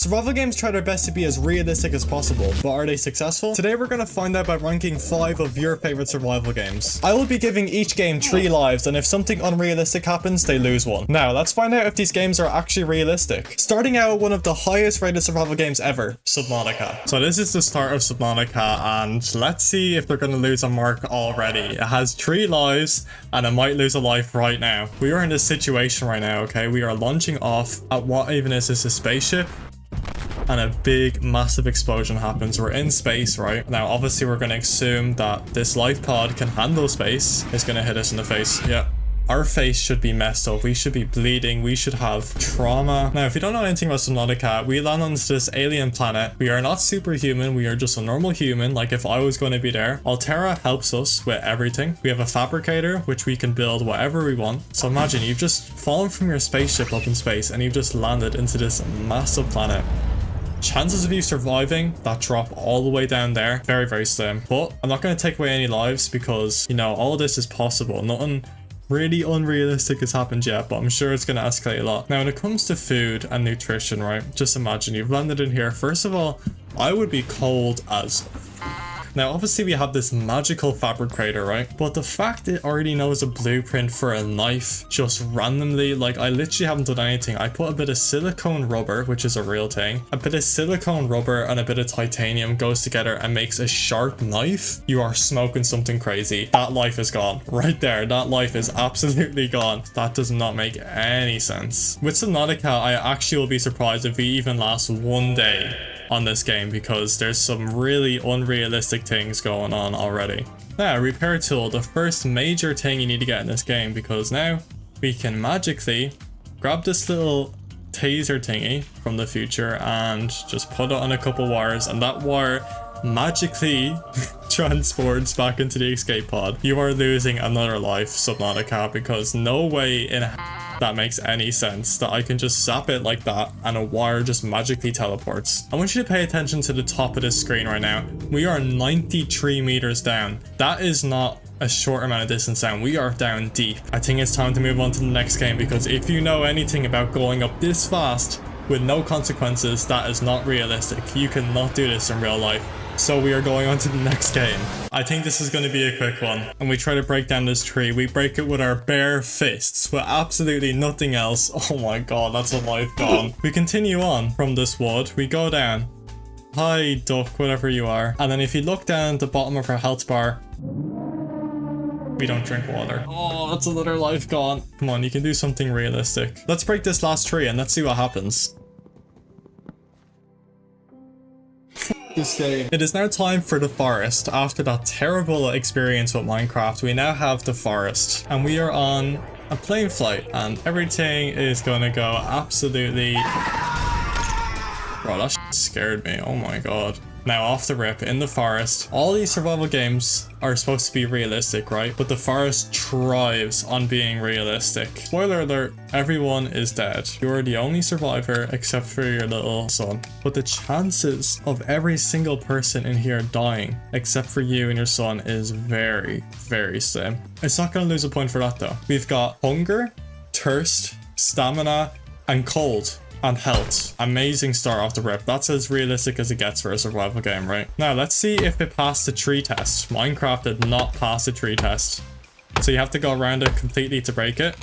Survival games try their best to be as realistic as possible, but are they successful? Today we're going to find out by ranking 5 of your favorite survival games. I will be giving each game 3 lives, and if something unrealistic happens, they lose 1. Now, let's find out if these games are actually realistic. Starting out with one of the highest rated survival games ever, Subnautica. So this is the start of Subnautica, and let's see if they're going to lose a mark already. It has 3 lives, and it might lose a life right now. We are in this situation right now, okay? We are launching off at what even is this, a spaceship? And a big massive explosion happens. We're in space, right? Now obviously we're going to assume that this life pod can handle space. It's going to hit us in the face. Yeah, our face should be messed up. We should be bleeding. We should have trauma. Now if you don't know anything about Subnautica, we land on this alien planet. We are not superhuman. We are just a normal human. Like if I was going to be there. Altera helps us with everything. We have a fabricator which we can build whatever we want. So imagine you've just fallen from your spaceship up in space and you've just landed into this massive planet. Chances of you surviving that drop all the way down there, very, very slim. But I'm not going to take away any lives because, you know, all this is possible. Nothing really unrealistic has happened yet, but I'm sure it's going to escalate a lot. Now, when it comes to food and nutrition, right? Just imagine you've landed in here. First of all, I would be cold as now, obviously we have this magical fabricator, right? But the fact it already knows a blueprint for a knife just randomly, like I literally haven't done anything. I put a bit of silicone rubber, which is a real thing. A bit of silicone rubber and a bit of titanium goes together and makes a sharp knife. You are smoking something crazy. That life is gone. Right there. That life is absolutely gone. That does not make any sense. With Subnautica, I actually will be surprised if we even last 1 day on this game because there's some really unrealistic things going on already. Now, repair tool, the first major thing you need to get in this game, because now we can magically grab this little taser thingy from the future and just put it on a couple wires, and that wire magically transports back into the escape pod. You are losing another life, Subnautica, because no way in that makes any sense that I can just zap it like that and a wire just magically teleports. I want you to pay attention to the top of this screen right now. We are 93 meters down. That is not a short amount of distance down. We are down deep. I think it's time to move on to the next game, because if you know anything about going up this fast with no consequences, that is not realistic. You cannot do this in real life. So we are going on to the next game. I think this is going to be a quick one. And we try to break down this tree. We break it with our bare fists, with absolutely nothing else. Oh my god, that's a life gone. We continue on from this wood. We go down. Hi, duck, whatever you are. And then if you look down at the bottom of our health bar, we don't drink water. Oh, that's another life gone. Come on, you can do something realistic. Let's break this last tree and let's see what happens. This game. It is now time for the forest. After that terrible experience with Minecraft, we now have the forest, and we are on a plane flight, and everything is gonna go absolutely. Bro, that scared me. Oh my god. Now, off the rip, in the forest, all these survival games are supposed to be realistic, right? But the forest thrives on being realistic. Spoiler alert, everyone is dead. You're the only survivor except for your little son. But the chances of every single person in here dying, except for you and your son, is very, very slim. It's not going to lose a point for that though. We've got hunger, thirst, stamina, and cold. And health. Amazing start off the rip. That's as realistic as it gets for a survival game, right? Now, let's see if it passed the tree test. Minecraft did not pass the tree test. So you have to go around it completely to break it.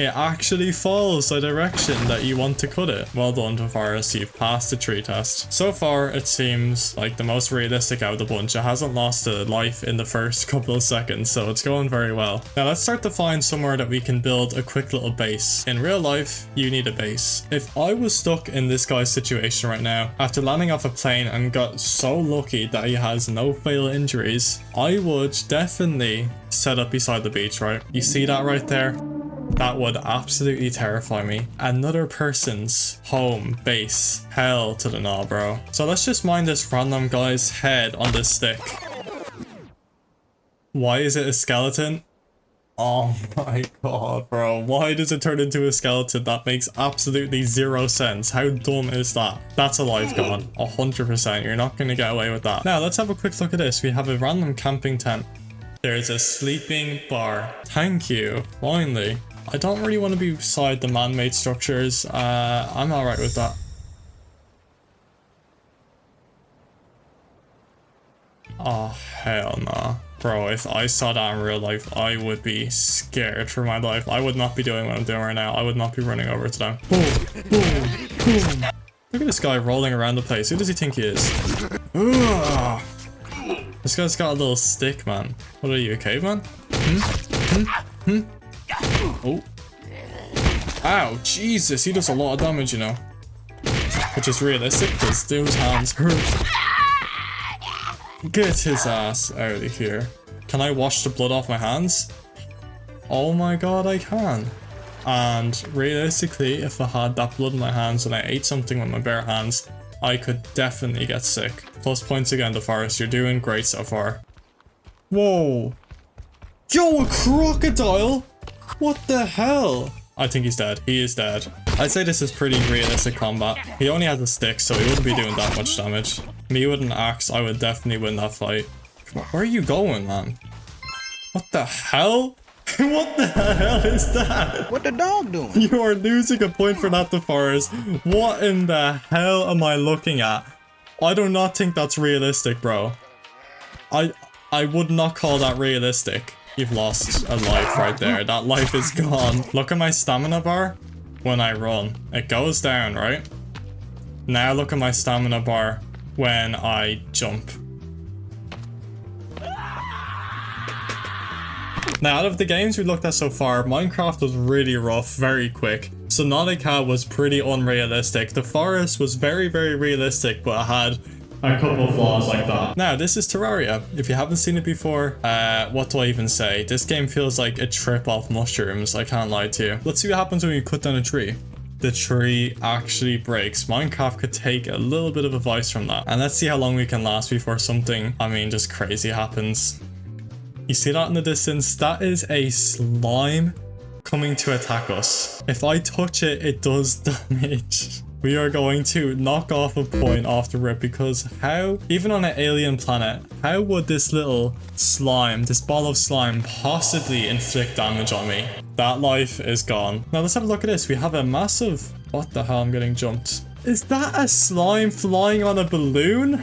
It actually follows the direction that you want to cut it. Well done, Forest. You've passed the tree test. So far, it seems like the most realistic out of the bunch. It hasn't lost a life in the first couple of seconds, so it's going very well. Now, let's start to find somewhere that we can build a quick little base. In real life, you need a base. If I was stuck in this guy's situation right now, after landing off a plane and got so lucky that he has no fatal injuries, I would definitely set up beside the beach, right? You see that right there? That would absolutely terrify me. Another person's home base. Hell to the no, bro. So let's just mine this random guy's head on this stick. Why is it a skeleton? Oh my god, bro. Why does it turn into a skeleton? That makes absolutely zero sense. How dumb is that? That's a life gone. 100%. You're not going to get away with that. Now, let's have a quick look at this. We have a random camping tent. There's a sleeping bar. Thank you. Finally. I don't really want to be beside the man-made structures. I'm alright with that. Oh, hell no. Bro, if I saw that in real life, I would be scared for my life. I would not be doing what I'm doing right now. I would not be running over to them. Boom, boom, boom. Look at this guy rolling around the place. Who does he think he is? Ugh. This guy's got a little stick, man. What are you, a caveman? Oh. Ow, Jesus, he does a lot of damage, you know. Which is realistic, because those hands hurt. Get his ass out of here. Can I wash the blood off my hands? Oh my god, I can. And realistically, if I had that blood in my hands and I ate something with my bare hands, I could definitely get sick. Plus points again to Forest. You're doing great so far. Whoa. Yo, a crocodile? What the hell? I think he's dead. He is dead. I'd say this is pretty realistic combat. He only has a stick, so he wouldn't be doing that much damage. Me with an axe, I would definitely win that fight. Where are you going, man? What the hell? What the hell is that? What the dog doing? You are losing a point for that, DeForest. What in the hell am I looking at? I do not think that's realistic, bro. I would not call that realistic. You've lost a life right there. That life is gone. Look at my stamina bar when I run. It goes down, right? Now look at my stamina bar when I jump. Now, out of the games we looked at so far, Minecraft was really rough, very quick. Subnautica was pretty unrealistic. The forest was very, very realistic, but it had a couple of flaws like that. Now, this is Terraria. If you haven't seen it before, what do I even say? This game feels like a trip off mushrooms, I can't lie to you. Let's see what happens when you cut down a tree. The tree actually breaks. Minecraft could take a little bit of advice from that. And let's see how long we can last before something, I mean, just crazy happens. You see that in the distance? That is a slime coming to attack us. If I touch it, it does damage. We are going to knock off a point off the rip, because how, even on an alien planet, how would this little slime, this ball of slime, possibly inflict damage on me? That life is gone. Now let's have a look at this. We have a massive... What the hell? I'm getting jumped. Is that a slime flying on a balloon?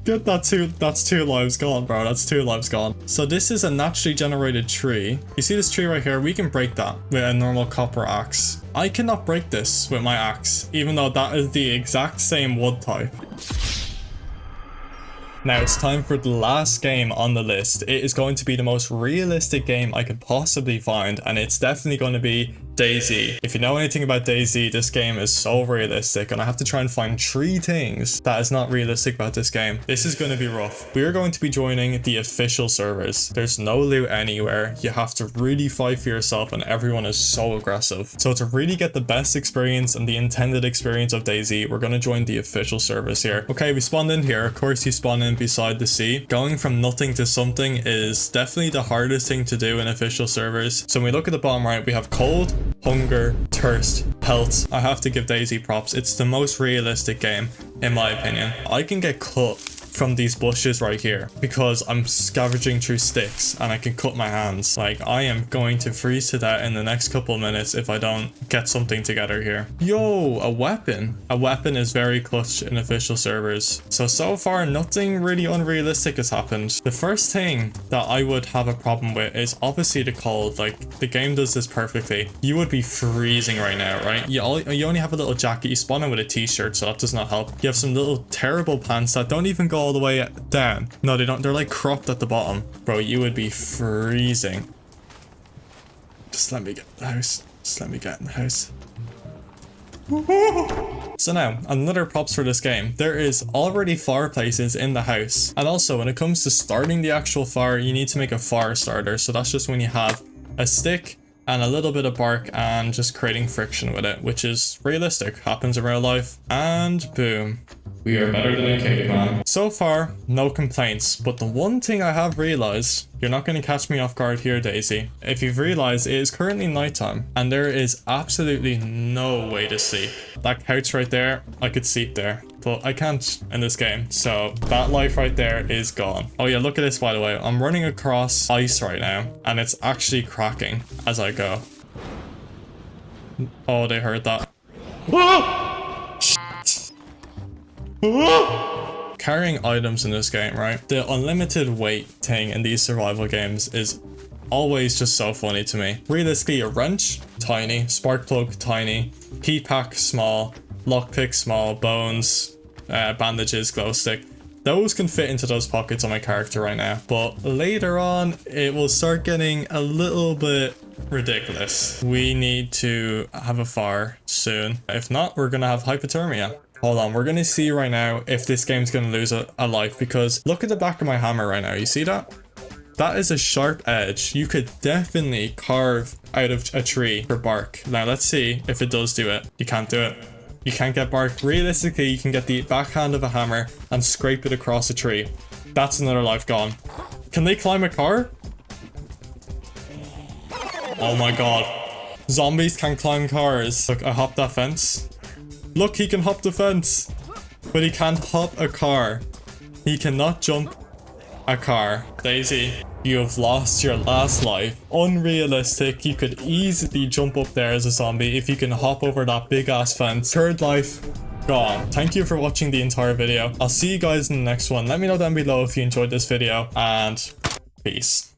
Get that that's 2 lives gone, bro. That's 2 lives gone. So this is a naturally generated tree. You see this tree right here? We can break that with a normal copper axe. I cannot break this with my axe, even though that is the exact same wood type. Now it's time for the last game on the list. It is going to be the most realistic game I could possibly find, and it's definitely going to be Dayz. If you know anything about Dayz, this game is so realistic, and I have to try and find 3 things that is not realistic about this game. This is going to be rough. We are going to be joining the official servers. There's no loot anywhere. You have to really fight for yourself, and everyone is so aggressive. So to really get the best experience and the intended experience of Dayz, we're going to join the official servers here. Okay, we spawned in here. Of course, you spawn in beside the sea. Going from nothing to something is definitely the hardest thing to do in official servers. So when we look at the bottom right, we have cold, hunger, thirst, health. I have to give Dayz props. It's the most realistic game, in my opinion. I can get cut from these bushes right here because I'm scavenging through sticks and I can cut my hands. Like, I am going to freeze to death in the next couple of minutes if I don't get something together here. Yo, a weapon. A weapon is very clutch in official servers. So far, nothing really unrealistic has happened. The first thing that I would have a problem with is obviously the cold. Like, the game does this perfectly. You would be freezing right now, right? You only have a little jacket. You spawn in with a t-shirt, so that does not help. You have some little terrible pants that don't even go all the way down. No, they don't. They're like cropped at the bottom. Bro, you would be freezing. Just let me get in the house. Just let me get in the house. So now, another props for this game. There is already fireplaces in the house. And also, when it comes to starting the actual fire, you need to make a fire starter. So that's just when you have a stick and a little bit of bark and just creating friction with it, which is realistic, happens in real life. And boom. We are better than a caveman. So far, no complaints, but the one thing I have realized, you're not going to catch me off guard here, Dayz. If you've realized, it is currently nighttime, and there is absolutely no way to sleep. That couch right there, I could sleep there, but I can't in this game, so that life right there is gone. Oh yeah, look at this, by the way. I'm running across ice right now, and it's actually cracking as I go. Oh, they heard that. Whoa! carrying items in this game, right? The unlimited weight thing in these survival games is always just so funny to me. Realistically, a wrench, tiny. Spark plug, tiny. Heat pack, small. Lockpick, small. Bones, bandages, glow stick. Those can fit into those pockets on my character right now. But later on, it will start getting a little bit ridiculous. We need to have a fire soon. If not, we're gonna have hypothermia. Hold on, we're gonna see right now if this game's gonna lose a life, because look at the back of my hammer right now. You see that? That is a sharp edge. You could definitely carve out of a tree for bark. Now let's see if it does do it. You can't do it. You can't get bark. Realistically, you can get the backhand of a hammer and scrape it across a tree. That's another life gone. Can they climb a car? Oh my god. Zombies can climb cars. Look, I hopped that fence. Look, he can hop the fence. But he can't hop a car. He cannot jump a car. Daisy, you have lost your last life. Unrealistic. You could easily jump up there as a zombie if you can hop over that big ass fence. Third life gone. Thank you for watching the entire video. I'll see you guys in the next one. Let me know down below if you enjoyed this video, and peace.